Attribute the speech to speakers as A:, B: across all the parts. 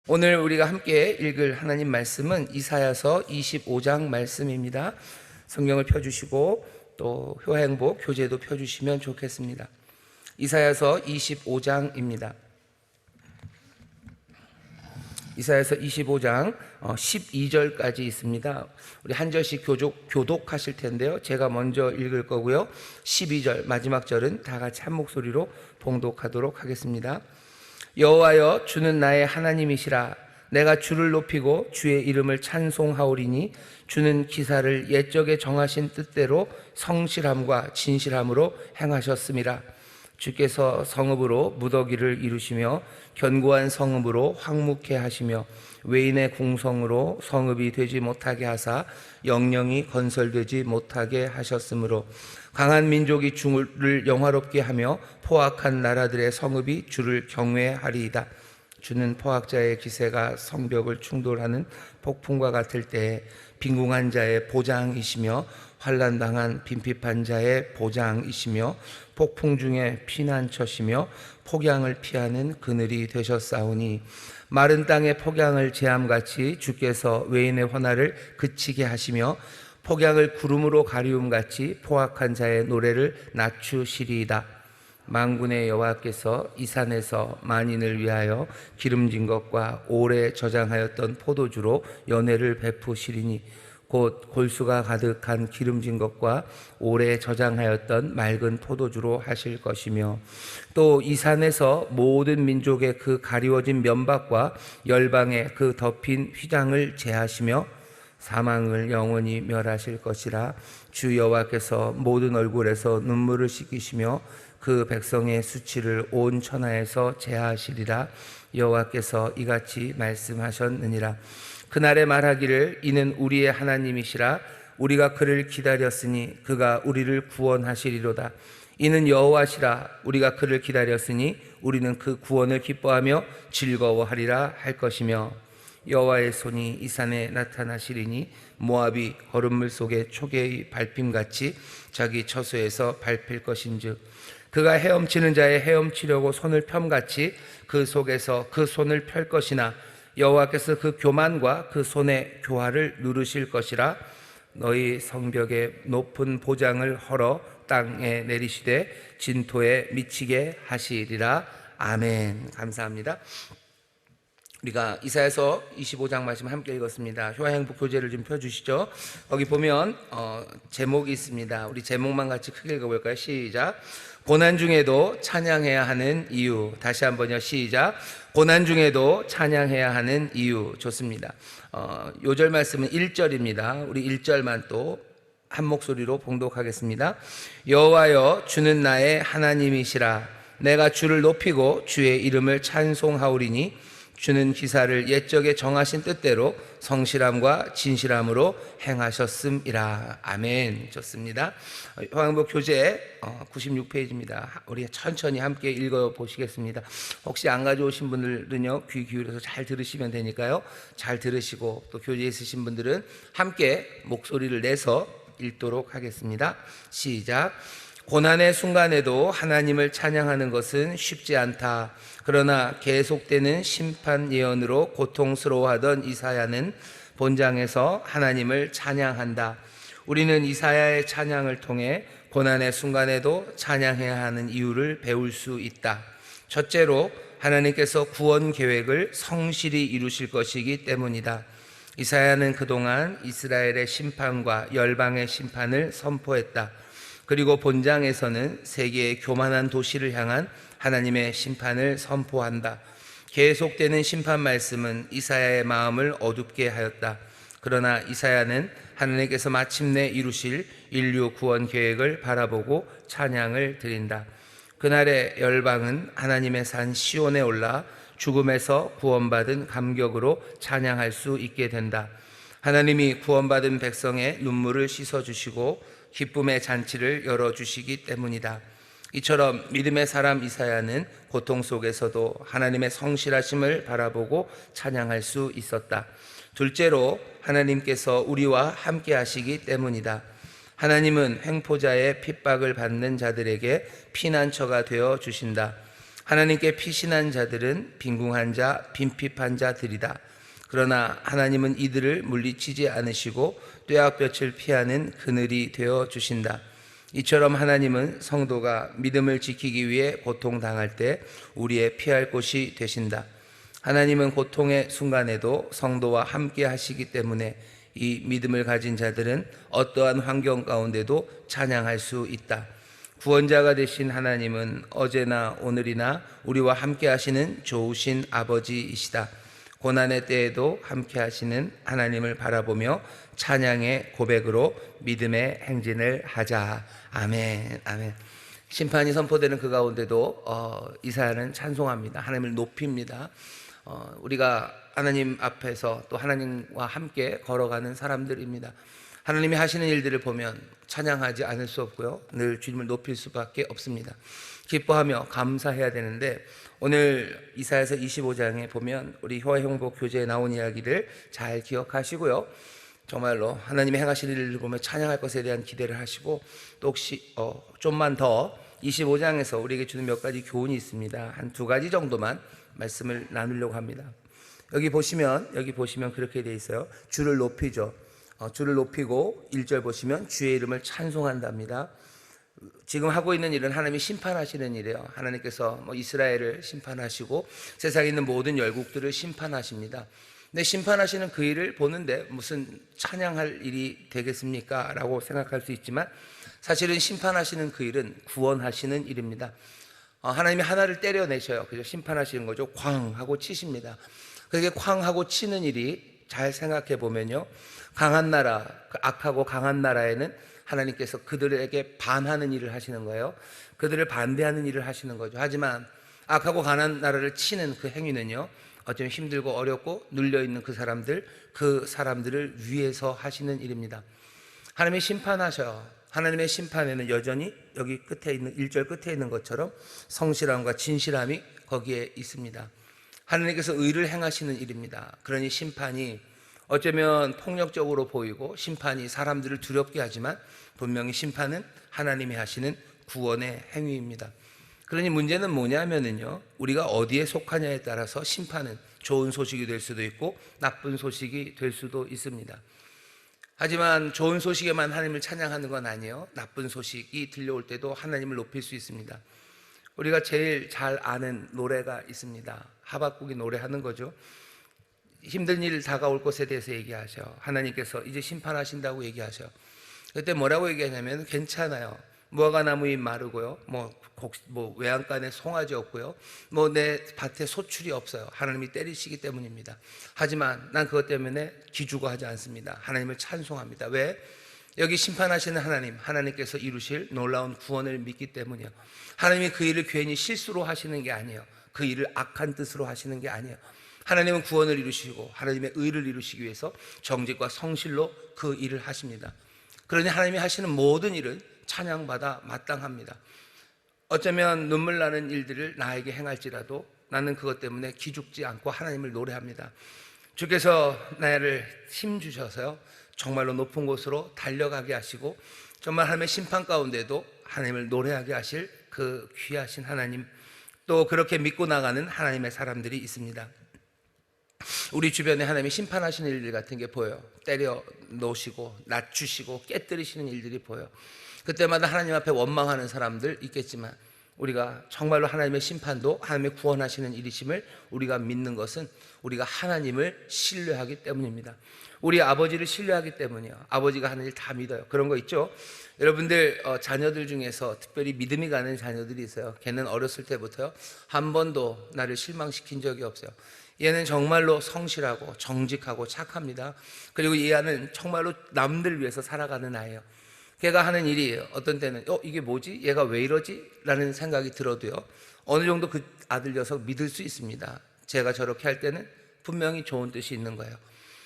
A: 오늘 우리가 함께 읽을 하나님 말씀은 이사야서 25장 말씀입니다. 성경을 펴주시고 또 효행복 교재도 펴주시면 좋겠습니다. 이사야서 25장입니다. 이사야서 25장 12절까지 있습니다. 우리 한 절씩 교독하실 텐데요. 제가 먼저 읽을 거고요. 12절 마지막 절은 다 같이 한 목소리로 봉독하도록 하겠습니다. 여호와여, 주는 나의 하나님이시라. 내가 주를 높이고 주의 이름을 찬송하오리니 주는 기사를 옛적에 정하신 뜻대로 성실함과 진실함으로 행하셨음이라. 주께서 성읍으로 무더기를 이루시며 견고한 성읍으로 황무케 하시며 외인의 궁성으로 성읍이 되지 못하게 하사 영영이 건설되지 못하게 하셨으므로 강한 민족이 주를 영화롭게 하며 포악한 나라들의 성읍이 주를 경외하리이다. 주는 포악자의 기세가 성벽을 충돌하는 폭풍과 같을 때에 빈궁한 자의 보장이시며 환난당한 빈핍한 자의 보장이시며 폭풍 중에 피난처시며 폭양을 피하는 그늘이 되셨사오니 마른 땅의 폭양을 제함같이 주께서 외인의 화나를 그치게 하시며 폭양을 구름으로 가리움같이 포악한 자의 노래를 낮추시리이다. 만군의 여호와께서 이 산에서 만인을 위하여 기름진 것과 오래 저장하였던 포도주로 연회를 베푸시리니 곧 골수가 가득한 기름진 것과 오래 저장하였던 맑은 포도주로 하실 것이며 또 이 산에서 모든 민족의 그 가리워진 면박과 열방의 그 덮인 휘장을 제하시며 사망을 영원히 멸하실 것이라. 주 여호와께서 모든 얼굴에서 눈물을 씻기시며 그 백성의 수치를 온 천하에서 제하시리라. 여호와께서 이같이 말씀하셨느니라. 그날에 말하기를 이는 우리의 하나님이시라. 우리가 그를 기다렸으니 그가 우리를 구원하시리로다. 이는 여호와시라. 우리가 그를 기다렸으니 우리는 그 구원을 기뻐하며 즐거워하리라 할 것이며 여호와의 손이 이 산에 나타나시리니 모압이 얼음물 속에 초계의 밟힘같이 자기 처소에서 밟힐 것인즉 그가 헤엄치는 자의 헤엄치려고 손을 펴같이 그 속에서 그 손을 펼 것이나 여호와께서 그 교만과 그 손의 교화를 누르실 것이라. 너희 성벽에 높은 보장을 헐어 땅에 내리시되 진토에 미치게 하시리라. 아멘. 감사합니다. 우리가 이사야서 25장 말씀 함께 읽었습니다. 효행복 교재를 좀 펴주시죠. 거기 보면 제목이 있습니다. 우리 제목만 같이 크게 읽어볼까요? 시작. 고난 중에도 찬양해야 하는 이유. 다시 한번요. 시작. 고난 중에도 찬양해야 하는 이유. 좋습니다. 요절 말씀은 1절입니다. 우리 1절만 또 한 목소리로 봉독하겠습니다. 여호와여, 주는 나의 하나님이시라. 내가 주를 높이고 주의 이름을 찬송하오리니 주는 기사를 옛적에 정하신 뜻대로 성실함과 진실함으로 행하셨음이라. 아멘. 좋습니다. 효행복 교재 96페이지입니다. 우리 천천히 함께 읽어보시겠습니다. 혹시 안 가져오신 분들은요, 귀 기울여서 잘 들으시면 되니까요. 잘 들으시고 또 교재에 있으신 분들은 함께 목소리를 내서 읽도록 하겠습니다. 시작. 고난의 순간에도 하나님을 찬양하는 것은 쉽지 않다. 그러나 계속되는 심판 예언으로 고통스러워하던 이사야는 본장에서 하나님을 찬양한다. 우리는 이사야의 찬양을 통해 고난의 순간에도 찬양해야 하는 이유를 배울 수 있다. 첫째로 하나님께서 구원 계획을 성실히 이루실 것이기 때문이다. 이사야는 그동안 이스라엘의 심판과 열방의 심판을 선포했다. 그리고 본장에서는 세계의 교만한 도시를 향한 하나님의 심판을 선포한다. 계속되는 심판 말씀은 이사야의 마음을 어둡게 하였다. 그러나 이사야는 하나님께서 마침내 이루실 인류 구원 계획을 바라보고 찬양을 드린다. 그날의 열방은 하나님의 산 시온에 올라 죽음에서 구원받은 감격으로 찬양할 수 있게 된다. 하나님이 구원받은 백성의 눈물을 씻어주시고 기쁨의 잔치를 열어주시기 때문이다. 이처럼 믿음의 사람 이사야는 고통 속에서도 하나님의 성실하심을 바라보고 찬양할 수 있었다. 둘째로 하나님께서 우리와 함께 하시기 때문이다. 하나님은 횡포자의 핍박을 받는 자들에게 피난처가 되어 주신다. 하나님께 피신한 자들은 빈궁한 자, 빈핍한 자들이다. 그러나 하나님은 이들을 물리치지 않으시고 뙤약볕을 피하는 그늘이 되어 주신다. 이처럼 하나님은 성도가 믿음을 지키기 위해 고통당할 때 우리의 피할 곳이 되신다. 하나님은 고통의 순간에도 성도와 함께 하시기 때문에 이 믿음을 가진 자들은 어떠한 환경 가운데도 찬양할 수 있다. 구원자가 되신 하나님은 어제나 오늘이나 우리와 함께 하시는 좋으신 아버지이시다. 고난의 때에도 함께 하시는 하나님을 바라보며 찬양의 고백으로 믿음의 행진을 하자. 아멘. 아멘. 심판이 선포되는 그 가운데도 이사야는 찬송합니다. 하나님을 높입니다. 우리가 하나님 앞에서 또 하나님과 함께 걸어가는 사람들입니다. 하나님이 하시는 일들을 보면 찬양하지 않을 수 없고요, 늘 주님을 높일 수밖에 없습니다. 기뻐하며 감사해야 되는데, 오늘 이사야서 25장에 보면 우리 효화형복 교재에 나온 이야기를 잘 기억하시고요, 정말로 하나님이 행하신 일을 보면 찬양할 것에 대한 기대를 하시고, 또 혹시 좀만 더 25장에서 우리에게 주는 몇 가지 교훈이 있습니다. 한 두 가지 정도만 말씀을 나누려고 합니다. 여기 보시면 그렇게 되어 있어요. 주를 높이죠. 주를 높이고 1절 보시면 주의 이름을 찬송한답니다. 지금 하고 있는 일은 하나님이 심판하시는 일이에요. 하나님께서 이스라엘을 심판하시고 세상에 있는 모든 열국들을 심판하십니다. 근데 심판하시는 그 일을 보는데 무슨 찬양할 일이 되겠습니까? 라고 생각할 수 있지만, 사실은 심판하시는 그 일은 구원하시는 일입니다. 하나님이 하나를 때려내셔요. 그죠? 심판하시는 거죠. 쾅 하고 치십니다. 그렇게 쾅 하고 치는 일이, 잘 생각해 보면요, 강한 나라, 악하고 강한 나라에는 하나님께서 그들에게 반하는 일을 하시는 거예요. 그들을 반대하는 일을 하시는 거죠. 하지만 악하고 강한 나라를 치는 그 행위는요, 어쩌면 힘들고 어렵고 눌려있는 그 사람들을 위해서 하시는 일입니다. 하나님이 심판하셔요. 하나님의 심판에는 여전히 여기 끝에 있는 1절 끝에 있는 것처럼 성실함과 진실함이 거기에 있습니다. 하나님께서 의를 행하시는 일입니다. 그러니 심판이 어쩌면 폭력적으로 보이고 심판이 사람들을 두렵게 하지만, 분명히 심판은 하나님이 하시는 구원의 행위입니다. 그러니 문제는 뭐냐면요, 우리가 어디에 속하냐에 따라서 심판은 좋은 소식이 될 수도 있고 나쁜 소식이 될 수도 있습니다. 하지만 좋은 소식에만 하나님을 찬양하는 건 아니에요. 나쁜 소식이 들려올 때도 하나님을 높일 수 있습니다. 우리가 제일 잘 아는 노래가 있습니다. 하박국이 노래하는 거죠. 힘든 일 다가올 것에 대해서 얘기하셔. 하나님께서 이제 심판하신다고 얘기하셔. 그때 뭐라고 얘기하냐면, 괜찮아요. 무화과 나무잎 마르고요, 외양간에 송아지 없고요, 내 밭에 소출이 없어요. 하나님이 때리시기 때문입니다. 하지만 난 그것 때문에 기죽어하지 않습니다. 하나님을 찬송합니다. 왜? 여기 심판하시는 하나님께서 이루실 놀라운 구원을 믿기 때문이요. 하나님이 그 일을 괜히 실수로 하시는 게 아니에요. 그 일을 악한 뜻으로 하시는 게 아니에요. 하나님은 구원을 이루시고 하나님의 의를 이루시기 위해서 정직과 성실로 그 일을 하십니다. 그러니 하나님이 하시는 모든 일은 찬양받아 마땅합니다. 어쩌면 눈물 나는 일들을 나에게 행할지라도 나는 그것 때문에 기죽지 않고 하나님을 노래합니다. 주께서 나를 힘 주셔서요, 정말로 높은 곳으로 달려가게 하시고, 정말 하나님의 심판 가운데도 하나님을 노래하게 하실 그 귀하신 하나님, 또 그렇게 믿고 나가는 하나님의 사람들이 있습니다. 우리 주변에 하나님이 심판하시는 일들 같은 게 보여요. 때려 놓으시고 낮추시고 깨뜨리시는 일들이 보여요. 그때마다 하나님 앞에 원망하는 사람들 있겠지만, 우리가 정말로 하나님의 심판도 하나님의 구원하시는 일이심을 우리가 믿는 것은 우리가 하나님을 신뢰하기 때문입니다. 우리 아버지를 신뢰하기 때문이에요. 아버지가 하는 일 다 믿어요. 그런 거 있죠. 여러분들 자녀들 중에서 특별히 믿음이 가는 자녀들이 있어요. 걔는 어렸을 때부터요, 한 번도 나를 실망시킨 적이 없어요. 얘는 정말로 성실하고 정직하고 착합니다. 그리고 이 아는 정말로 남들 위해서 살아가는 아이예요. 걔가 하는 일이 어떤 때는 이게 뭐지? 얘가 왜 이러지? 라는 생각이 들어도요, 어느 정도 그 아들 녀석 믿을 수 있습니다. 제가 저렇게 할 때는 분명히 좋은 뜻이 있는 거예요.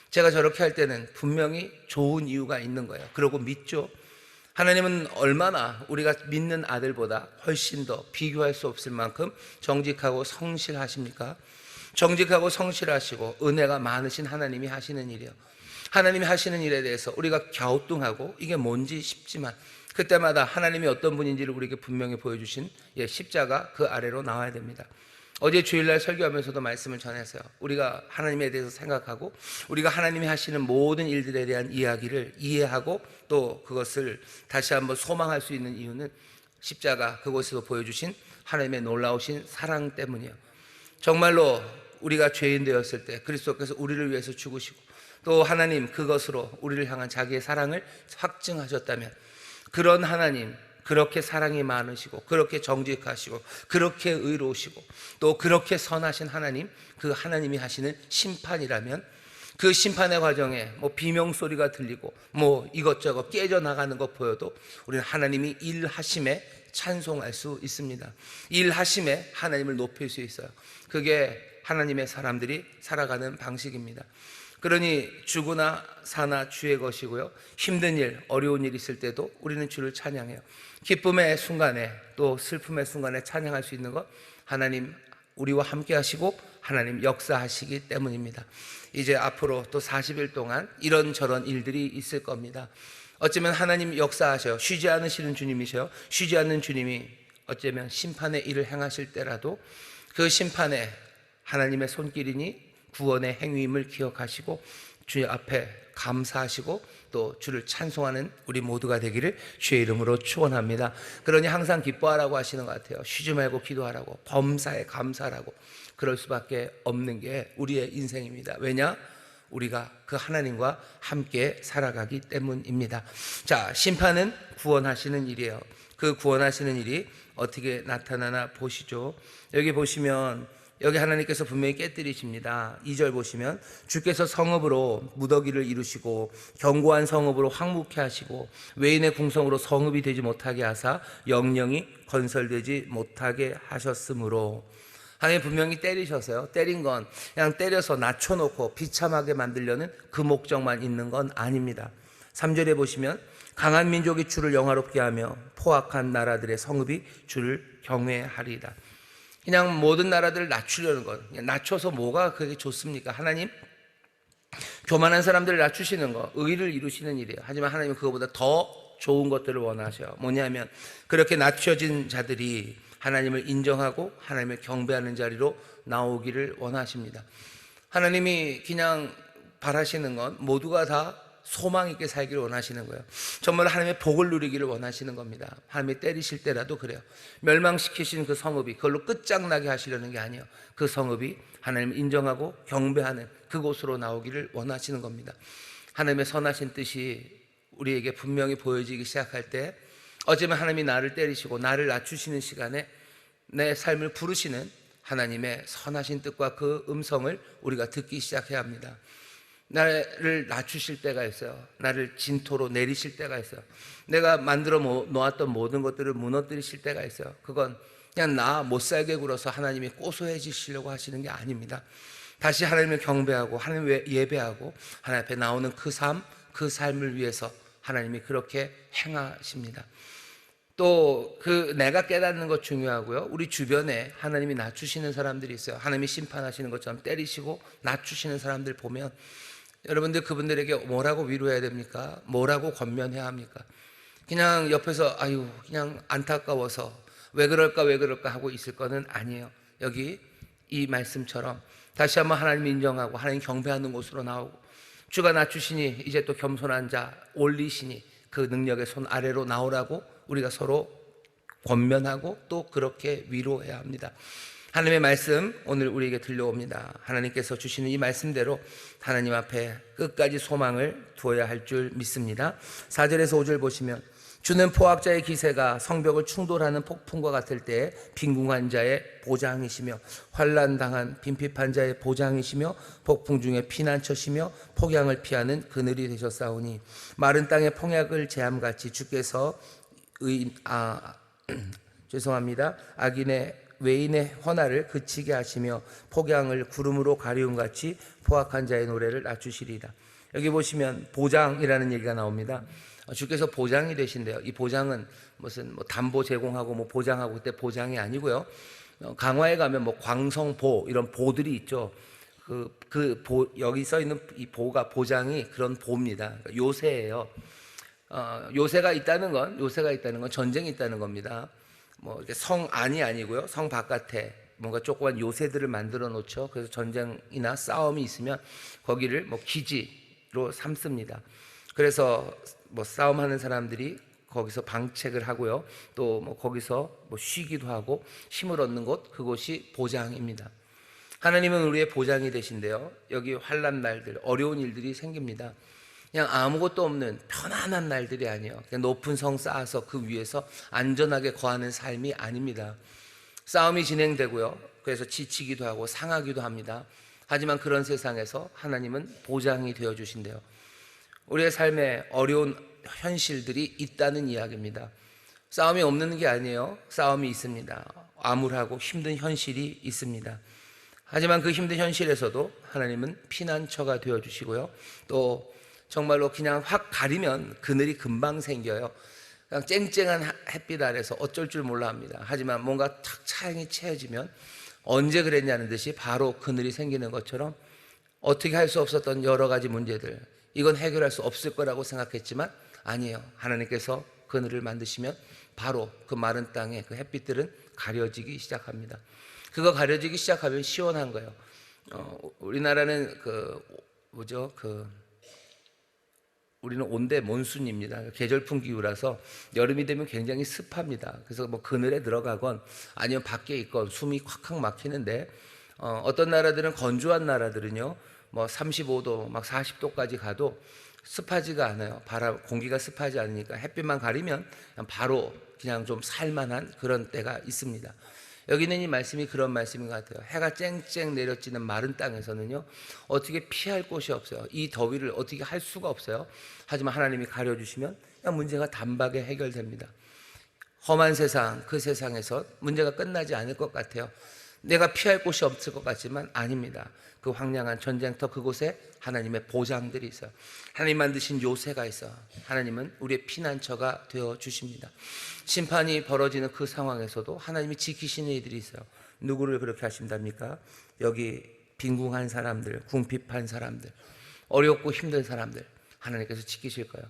A: 제가 저렇게 할 때는 분명히 좋은 이유가 있는 거예요. 그러고 믿죠. 하나님은 얼마나 우리가 믿는 아들보다 훨씬 더 비교할 수 없을 만큼 정직하고 성실하십니까? 정직하고 성실하시고 은혜가 많으신 하나님이 하시는 일이에요. 하나님이 하시는 일에 대해서 우리가 갸우뚱하고 이게 뭔지 싶지만, 그때마다 하나님이 어떤 분인지를 우리에게 분명히 보여주신 십자가 그 아래로 나와야 됩니다. 어제 주일날 설교하면서도 말씀을 전했어요. 우리가 하나님에 대해서 생각하고 우리가 하나님이 하시는 모든 일들에 대한 이야기를 이해하고 또 그것을 다시 한번 소망할 수 있는 이유는 십자가 그곳에서 보여주신 하나님의 놀라우신 사랑 때문이에요. 정말로 우리가 죄인 되었을 때 그리스도께서 우리를 위해서 죽으시고 또 하나님 그것으로 우리를 향한 자기의 사랑을 확증하셨다면, 그런 하나님, 그렇게 사랑이 많으시고 그렇게 정직하시고 그렇게 의로우시고 또 그렇게 선하신 하나님, 그 하나님이 하시는 심판이라면 그 심판의 과정에 비명소리가 들리고 이것저것 깨져나가는 것 보여도 우리는 하나님이 일하심에 찬송할 수 있습니다. 일하심에 하나님을 높일 수 있어요. 그게 하나님의 사람들이 살아가는 방식입니다. 그러니 주거나 사나 주의 것이고요, 힘든 일, 어려운 일 있을 때도 우리는 주를 찬양해요. 기쁨의 순간에 또 슬픔의 순간에 찬양할 수 있는 것, 하나님 우리와 함께 하시고 하나님 역사하시기 때문입니다. 이제 앞으로 또 40일 동안 이런저런 일들이 있을 겁니다. 어쩌면 하나님 역사하셔요. 쉬지 않으시는 주님이셔요. 쉬지 않는 주님이 어쩌면 심판의 일을 행하실 때라도 그 심판에 하나님의 손길이니 구원의 행위임을 기억하시고 주의 앞에 감사하시고 또 주를 찬송하는 우리 모두가 되기를 주의 이름으로 축원합니다. 그러니 항상 기뻐하라고 하시는 것 같아요. 쉬지 말고 기도하라고, 범사에 감사하라고. 그럴 수밖에 없는 게 우리의 인생입니다. 왜냐? 우리가 그 하나님과 함께 살아가기 때문입니다. 자, 심판은 구원하시는 일이에요. 그 구원하시는 일이 어떻게 나타나나 보시죠. 여기 보시면 여기 하나님께서 분명히 깨뜨리십니다. 2절 보시면 주께서 성읍으로 무더기를 이루시고 견고한 성읍으로 황무케 하시고 외인의 궁성으로 성읍이 되지 못하게 하사 영영이 건설되지 못하게 하셨으므로, 하나님 분명히 때리셔서요. 때린 건 그냥 때려서 낮춰놓고 비참하게 만들려는 그 목적만 있는 건 아닙니다. 3절에 보시면 강한 민족이 주를 영화롭게 하며 포악한 나라들의 성읍이 주를 경외하리이다. 그냥 모든 나라들을 낮추려는 것, 낮춰서 뭐가 그게 좋습니까? 하나님 교만한 사람들을 낮추시는 것, 의를 이루시는 일이에요. 하지만 하나님은 그거보다 더 좋은 것들을 원하셔요. 뭐냐면 그렇게 낮춰진 자들이 하나님을 인정하고 하나님을 경배하는 자리로 나오기를 원하십니다. 하나님이 그냥 바라시는 건 모두가 다 소망 있게 살기를 원하시는 거예요. 정말 하나님의 복을 누리기를 원하시는 겁니다. 하나님이 때리실 때라도 그래요. 멸망시키신 그 성읍이 그걸로 끝장나게 하시려는 게 아니에요. 그 성읍이 하나님을 인정하고 경배하는 그곳으로 나오기를 원하시는 겁니다. 하나님의 선하신 뜻이 우리에게 분명히 보여지기 시작할 때, 어쩌면 하나님이 나를 때리시고 나를 낮추시는 시간에 내 삶을 부르시는 하나님의 선하신 뜻과 그 음성을 우리가 듣기 시작해야 합니다. 나를 낮추실 때가 있어요. 나를 진토로 내리실 때가 있어요. 내가 만들어 놓았던 모든 것들을 무너뜨리실 때가 있어요. 그건 그냥 나 못살게 굴어서 하나님이 고소해지시려고 하시는 게 아닙니다. 다시 하나님을 경배하고 하나님을 예배하고 하나님 앞에 나오는 그 삶, 그 삶을 위해서 하나님이 그렇게 행하십니다. 또 내가 깨닫는 것 중요하고요. 우리 주변에 하나님이 낮추시는 사람들이 있어요. 하나님이 심판하시는 것처럼 때리시고 낮추시는 사람들 보면 여러분들 그분들에게 뭐라고 위로해야 됩니까? 뭐라고 권면해야 합니까? 그냥 옆에서 그냥 안타까워서 왜 그럴까 하고 있을 거는 아니에요. 여기 이 말씀처럼 다시 한번 하나님 인정하고 하나님 경배하는 곳으로 나오고 주가 낮추시니 이제 또 겸손한 자 올리시니 그 능력의 손 아래로 나오라고 우리가 서로 권면하고 또 그렇게 위로해야 합니다. 하나님의 말씀 오늘 우리에게 들려옵니다. 하나님께서 주시는 이 말씀대로 하나님 앞에 끝까지 소망을 두어야 할 줄 믿습니다. 4절에서 5절 보시면 주는 포악자의 기세가 성벽을 충돌하는 폭풍과 같을 때 빈궁한 자의 보장이시며 환난당한 빈핍한 자의 보장이시며 폭풍 중에 피난처시며 폭양을 피하는 그늘이 되셨사오니 마른 땅에 폭약을 제함같이 주께서 악인의 외인의 헌화를 그치게 하시며 폭양을 구름으로 가리움같이 포악한 자의 노래를 낮추시리이다. 여기 보시면 보장이라는 얘기가 나옵니다. 주께서 보장이 되신대요. 이 보장은 무슨 담보 제공하고 보장하고 그때 보장이 아니고요. 강화에 가면 광성보 이런 보들이 있죠. 여기 써 있는 이 보가 보장이 그런 보입니다. 그러니까 요새예요. 요새가 있다는 건 전쟁이 있다는 겁니다. 뭐 이렇게 성 안이 아니고요, 성 바깥에 뭔가 조그만 요새들을 만들어 놓죠. 그래서 전쟁이나 싸움이 있으면 거기를 뭐 기지로 삼습니다. 그래서 뭐 싸움하는 사람들이 거기서 방책을 하고요, 또 뭐 거기서 뭐 쉬기도 하고 힘을 얻는 곳, 그곳이 보장입니다. 하나님은 우리의 보장이 되신데요, 여기 환난 날들, 어려운 일들이 생깁니다. 그냥 아무것도 없는 편안한 날들이 아니에요. 그냥 높은 성 쌓아서 그 위에서 안전하게 거하는 삶이 아닙니다. 싸움이 진행되고요, 그래서 지치기도 하고 상하기도 합니다. 하지만 그런 세상에서 하나님은 보장이 되어 주신대요. 우리의 삶에 어려운 현실들이 있다는 이야기입니다. 싸움이 없는 게 아니에요. 싸움이 있습니다. 암울하고 힘든 현실이 있습니다. 하지만 그 힘든 현실에서도 하나님은 피난처가 되어 주시고요, 또 정말로 그냥 확 가리면 그늘이 금방 생겨요. 그냥 쨍쨍한 햇빛 아래서 어쩔 줄 몰라 합니다. 하지만 뭔가 탁 차양이 채워지면 언제 그랬냐는 듯이 바로 그늘이 생기는 것처럼 어떻게 할 수 없었던 여러 가지 문제들, 이건 해결할 수 없을 거라고 생각했지만 아니에요. 하나님께서 그늘을 만드시면 바로 그 마른 땅에 그 햇빛들은 가려지기 시작합니다. 그거 가려지기 시작하면 시원한 거예요. 우리나라는 우리는 온대 몬순입니다. 계절풍 기후라서 여름이 되면 굉장히 습합니다. 그래서 뭐 그늘에 들어가건 아니면 밖에 있건 숨이 콱콱 막히는데, 어떤 나라들은, 건조한 나라들은요, 뭐 35도 막 40도까지 가도 습하지가 않아요. 공기가 습하지 않으니까 햇빛만 가리면 바로 그냥 좀 살만한 그런 때가 있습니다. 여기는 이 말씀이 그런 말씀인 것 같아요. 해가 쨍쨍 내려지는 마른 땅에서는요, 어떻게 피할 곳이 없어요. 이 더위를 어떻게 할 수가 없어요. 하지만 하나님이 가려주시면 그냥 문제가 단박에 해결됩니다. 험한 세상, 그 세상에서 문제가 끝나지 않을 것 같아요. 내가 피할 곳이 없을 것 같지만 아닙니다. 그 황량한 전쟁터 그곳에 하나님의 보장들이 있어요. 하나님 만드신 요새가 있어요. 하나님은 우리의 피난처가 되어 주십니다. 심판이 벌어지는 그 상황에서도 하나님이 지키시는 이들이 있어요. 누구를 그렇게 하신답니까? 여기 빈궁한 사람들, 궁핍한 사람들, 어렵고 힘든 사람들, 하나님께서 지키실 거예요.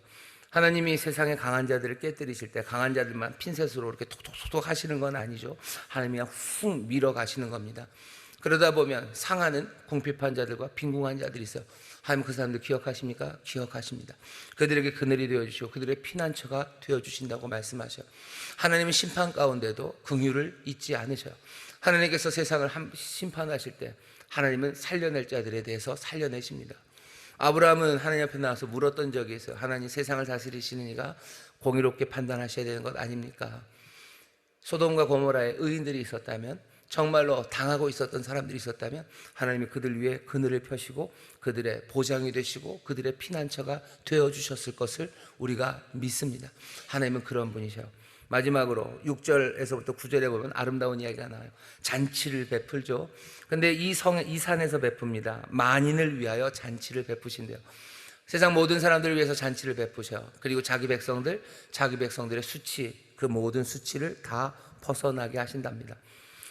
A: 하나님이 세상의 강한 자들을 깨뜨리실 때 강한 자들만 핀셋으로 이렇게 톡톡톡 하시는 건 아니죠. 하나님이 그냥 훅 밀어 가시는 겁니다. 그러다 보면 상하는 궁핍한 자들과 빈궁한 자들이 있어요. 하나님 그 사람들 기억하십니까? 기억하십니다. 그들에게 그늘이 되어주시고 그들의 피난처가 되어주신다고 말씀하셔요. 하나님은 심판 가운데도 긍휼을 잊지 않으셔요. 하나님께서 세상을 심판하실 때 하나님은 살려낼 자들에 대해서 살려내십니다. 아브라함은 하나님 앞에 나와서 물었던 적이 있어요. 하나님, 세상을 다스리시는 이가 공의롭게 판단하셔야 되는 것 아닙니까? 소돔과 고모라에 의인들이 있었다면, 정말로 당하고 있었던 사람들이 있었다면 하나님이 그들 위해 그늘을 펴시고 그들의 보장이 되시고 그들의 피난처가 되어주셨을 것을 우리가 믿습니다. 하나님은 그런 분이셔요. 마지막으로 6절에서부터 9절에 보면 아름다운 이야기가 나와요. 잔치를 베풀죠. 근데 이 산에서 베풉니다. 만인을 위하여 잔치를 베푸신대요. 세상 모든 사람들을 위해서 잔치를 베푸셔요. 그리고 자기 백성들의 수치, 그 모든 수치를 다 벗어나게 하신답니다.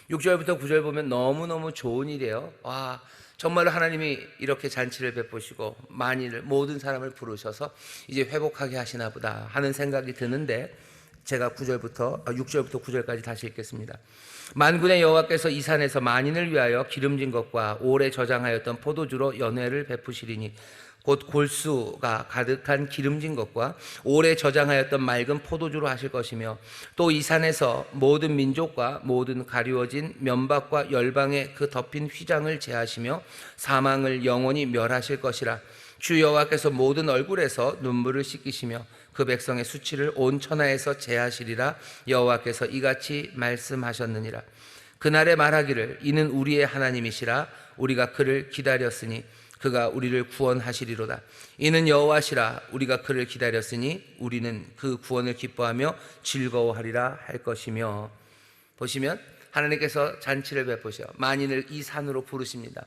A: 6절부터 9절 보면 너무너무 좋은 일이에요. 와, 정말로 하나님이 이렇게 잔치를 베푸시고 만인을, 모든 사람을 부르셔서 이제 회복하게 하시나 보다 하는 생각이 드는데, 제가 6절부터 9절까지 다시 읽겠습니다. 만군의 여호와께서 이 산에서 만인을 위하여 기름진 것과 오래 저장하였던 포도주로 연회를 베푸시리니, 곧 골수가 가득한 기름진 것과 오래 저장하였던 맑은 포도주로 하실 것이며, 또 이 산에서 모든 민족과 모든 가리워진 면박과 열방의 그 덮인 휘장을 제하시며 사망을 영원히 멸하실 것이라. 주 여호와께서 모든 얼굴에서 눈물을 씻기시며 그 백성의 수치를 온 천하에서 제하시리라. 여호와께서 이같이 말씀하셨느니라. 그날에 말하기를, 이는 우리의 하나님이시라. 우리가 그를 기다렸으니 그가 우리를 구원하시리로다. 이는 여호와시라. 우리가 그를 기다렸으니 우리는 그 구원을 기뻐하며 즐거워하리라 할 것이며. 보시면 하나님께서 잔치를 베푸셔 만인을 이 산으로 부르십니다.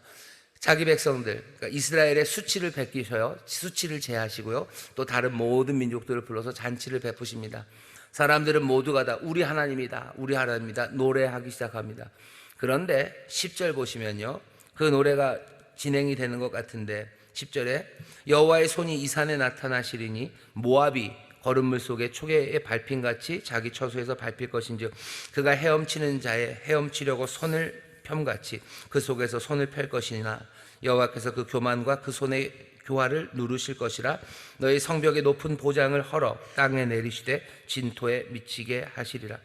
A: 자기 백성들, 그러니까 이스라엘의 수치를 베끼셔요. 수치를 제하시고요, 또 다른 모든 민족들을 불러서 잔치를 베푸십니다. 사람들은 모두가 다 우리 하나님이다, 우리 하나님이다 노래하기 시작합니다. 그런데 10절 보시면요, 그 노래가 진행이 되는 것 같은데 10절에 여호와의 손이 이 산에 나타나시리니 모압이 거름물 속에 초계의 밟힘같이 자기 처소에서 밟힐 것인즉 그가 헤엄치는 자의 헤엄치려고 손을 펴같이 그 속에서 손을 펼 것이나 여호와께서 그 교만과 그 손의 교화를 누르실 것이라. 너희 성벽의 높은 보장을 헐어 땅에 내리시되 진토에 미치게 하시리라.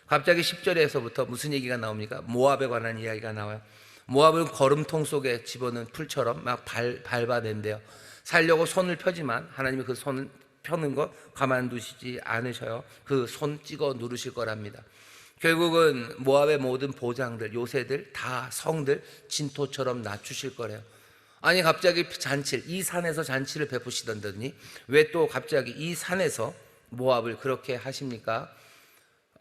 A: 갑자기 10절에서부터 무슨 얘기가 나옵니까? 모압에 관한 이야기가 나와요. 모압은 거름통 속에 집어넣은 풀처럼 막 밟아낸대요. 살려고 손을 펴지만 하나님이 그 손을 펴는 거 가만두시지 않으셔요. 그 손 찍어 누르실 거랍니다. 결국은 모압의 모든 보장들, 요새들, 다 성들 진토처럼 낮추실 거래요. 아니 갑자기 잔치를, 이 산에서 잔치를 베푸시던더니 왜 또 갑자기 이 산에서 모압을 그렇게 하십니까?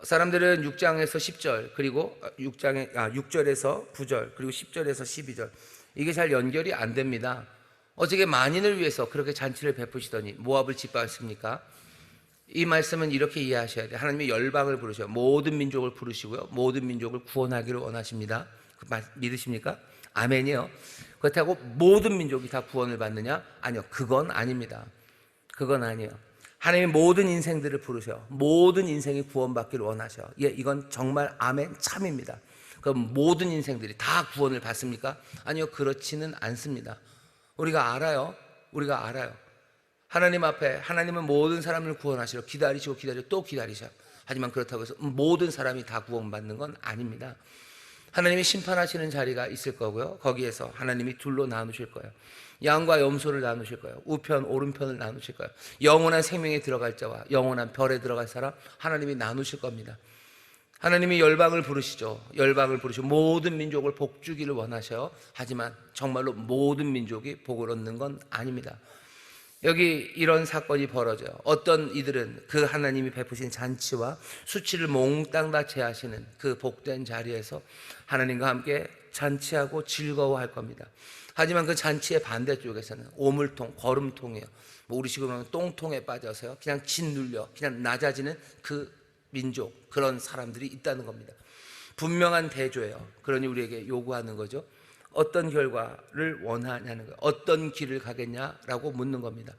A: 사람들은 6장에서 10절 그리고 6절에서 9절 그리고 10절에서 12절 이게 잘 연결이 안 됩니다. 어떻게 만인을 위해서 그렇게 잔치를 베푸시더니 모압을 짓밟습니까? 이 말씀은 이렇게 이해하셔야 돼요. 하나님이 열방을 부르셔요. 모든 민족을 부르시고요, 모든 민족을 구원하기를 원하십니다. 믿으십니까? 아멘이요. 그렇다고 모든 민족이 다 구원을 받느냐? 아니요, 그건 아닙니다. 그건 아니에요. 하나님이 모든 인생들을 부르셔. 모든 인생이 구원받기를 원하셔. 예, 이건 정말 아멘 참입니다. 그럼 모든 인생들이 다 구원을 받습니까? 아니요, 그렇지는 않습니다. 우리가 알아요. 하나님 앞에 하나님은 모든 사람을 구원하시려 기다리시고 또 기다리셔. 하지만 그렇다고 해서 모든 사람이 다 구원받는 건 아닙니다. 하나님이 심판하시는 자리가 있을 거고요, 거기에서 하나님이 둘로 나누실 거예요. 양과 염소를 나누실 거예요. 우편 오른편을 나누실 거예요. 영원한 생명에 들어갈 자와 영원한 별에 들어갈 사람 하나님이 나누실 겁니다. 하나님이 열방을 부르시죠. 열방을 부르시고 모든 민족을 복 주기를 원하셔요. 하지만 정말로 모든 민족이 복을 얻는 건 아닙니다. 여기 이런 사건이 벌어져요. 어떤 이들은 그 하나님이 베푸신 잔치와 수치를 몽땅 다 제하시는 그 복된 자리에서 하나님과 함께 잔치하고 즐거워할 겁니다. 하지만 그 잔치의 반대쪽에서는 오물통, 거름통이에요. 우리 식으로 하면 똥통에 빠져서요, 그냥 짓눌려 그냥 낮아지는 그 민족, 그런 사람들이 있다는 겁니다. 분명한 대조예요. 그러니 우리에게 요구하는 거죠. 어떤 결과를 원하냐는 거예요. 어떤 길을 가겠냐라고 묻는 겁니다.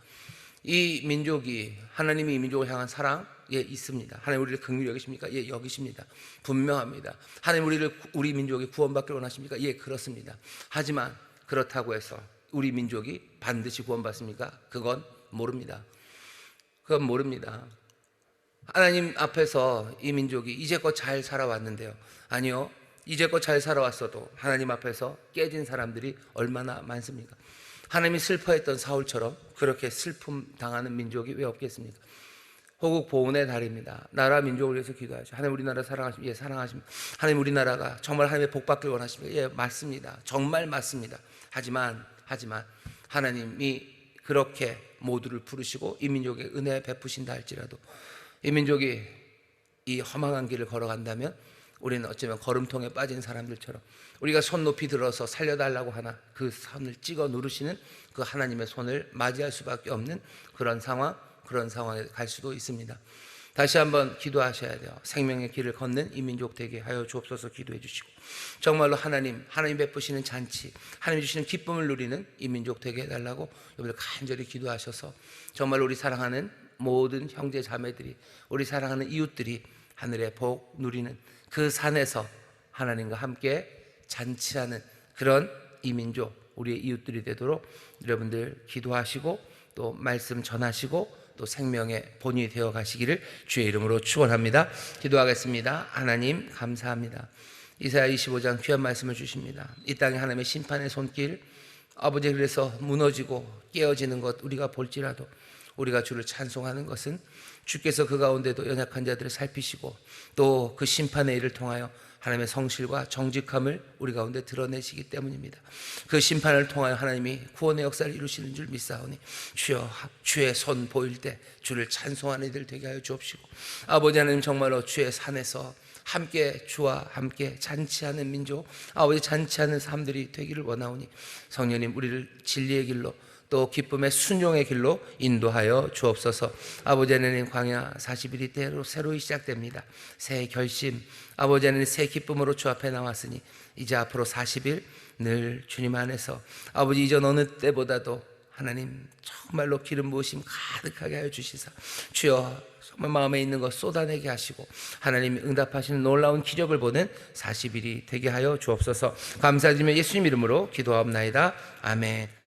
A: 이 민족이, 하나님이 이 민족을 향한 사랑에 있습니다. 하나님 우리를 긍휼히 여기십니까? 예, 여기십니다. 분명합니다. 하나님 우리 민족이 구원받기를 원하십니까? 예, 그렇습니다. 하지만 그렇다고 해서 우리 민족이 반드시 구원받습니까? 그건 모릅니다. 하나님 앞에서 이 민족이 이제껏 잘 살아왔는데요, 아니요, 이제껏 잘 살아왔어도 하나님 앞에서 깨진 사람들이 얼마나 많습니까? 하나님이 슬퍼했던 사울처럼 그렇게 슬픔 당하는 민족이 왜 없겠습니까? 호국 보훈의 달입니다. 나라 민족을 위해서 기도하죠. 하나님 우리나라 사랑하십니까? 예, 사랑하십니다. 하나님 우리나라가 정말 하나님의 복 받기를 원하십니까? 예, 맞습니다. 정말 맞습니다. 하지만 하나님이 그렇게 모두를 부르시고 이 민족에 은혜 베푸신다 할지라도 이 민족이 이 험악한 길을 걸어간다면 우리는 어쩌면 거름통에 빠진 사람들처럼 우리가 손 높이 들어서 살려달라고 하나 그 손을 찍어 누르시는 그 하나님의 손을 맞이할 수밖에 없는 그런 상황에 갈 수도 있습니다. 다시 한번 기도하셔야 돼요. 생명의 길을 걷는 이 민족 되게 하여 주옵소서. 기도해 주시고 정말로 하나님 베푸시는 잔치, 하나님 주시는 기쁨을 누리는 이 민족 되게 해달라고 여러분들 간절히 기도하셔서 정말로 우리 사랑하는 모든 형제 자매들이, 우리 사랑하는 이웃들이 하늘의 복 누리는 그 산에서 하나님과 함께 잔치하는 그런 이 민족, 우리의 이웃들이 되도록 여러분들 기도하시고 또 말씀 전하시고 또 생명의 본이 되어 가시기를 주의 이름으로 축원합니다. 기도하겠습니다. 하나님 감사합니다. 이사야 25장 귀한 말씀을 주십니다. 이 땅에 하나님의 심판의 손길, 아버지, 그래서 무너지고 깨어지는 것 우리가 볼지라도 우리가 주를 찬송하는 것은 주께서 그 가운데도 연약한 자들을 살피시고 또 그 심판의 일을 통하여 하나님의 성실과 정직함을 우리 가운데 드러내시기 때문입니다. 그 심판을 통하여 하나님이 구원의 역사를 이루시는 줄 믿사오니 주여, 주의 손 보일 때 주를 찬송하는 이들 되게 하여 주옵시고 아버지 하나님, 정말로 주의 산에서 함께 주와 함께 잔치하는 민족, 아버지 잔치하는 삶들이 되기를 원하오니 성령님 우리를 진리의 길로 또 기쁨의 순종의 길로 인도하여 주옵소서. 아버지 하나님, 광야 40일이 때로 새로이 시작됩니다. 새 결심, 아버지 하나님 새 기쁨으로 주 앞에 나왔으니 이제 앞으로 40일 늘 주님 안에서 아버지 이전 어느 때보다도 하나님 정말로 기름 부으심 가득하게 하여 주시사 주여 정말 마음에 있는 것 쏟아내게 하시고 하나님이 응답하시는 놀라운 기적을 보는 40일이 되게 하여 주옵소서. 감사드리며 예수님 이름으로 기도하옵나이다. 아멘.